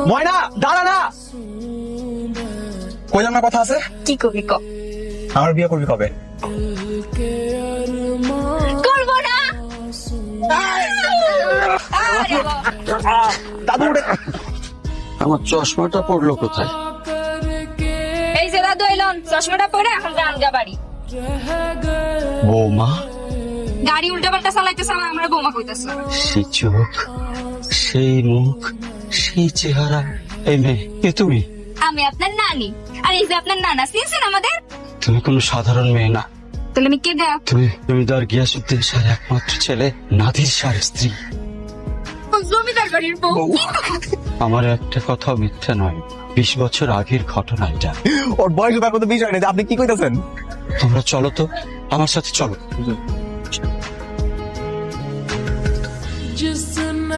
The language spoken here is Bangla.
ময়না দাঁড়া না, কই আমার কথা আছে? কি করবি ক? আমার বিয়ে করবি কবে? করবো না। দাদু উঠে। আমার চশমাটা পড়লো কোথায়? এই যে দাদু এলন, চশমাটা পরে এখন রানগা বাড়ি। বৌমা, গাড়ি উল্টা পাল্টা চালাইতেছে, আমরা বোমা কইতেছে। সেই চোখ, সেই মুখ, সেই চেহারা। এই মেয়ে, কে তুমি? আমি আপনার নানি, আর এই যে আপনার নানা। চিনছেন আমাদের? তুমি কোনো সাধারণ মেয়ে না। তাহলে আমি কে দেয়া? তুমি জমিদার গিয়াসউদ্দিন শাহের একমাত্র ছেলে, নাদির শাহের স্ত্রী। জমিদার বাড়ির বউ। আমার একটা কথা মিথ্যা নয়, 20 বছর আগের ঘটনা এটা। ওর বয়স ব্যাপার তো বিষয় নেই, আপনি কি কইতেছেন? তোমরা চলো তো, আমার সাথে চলো।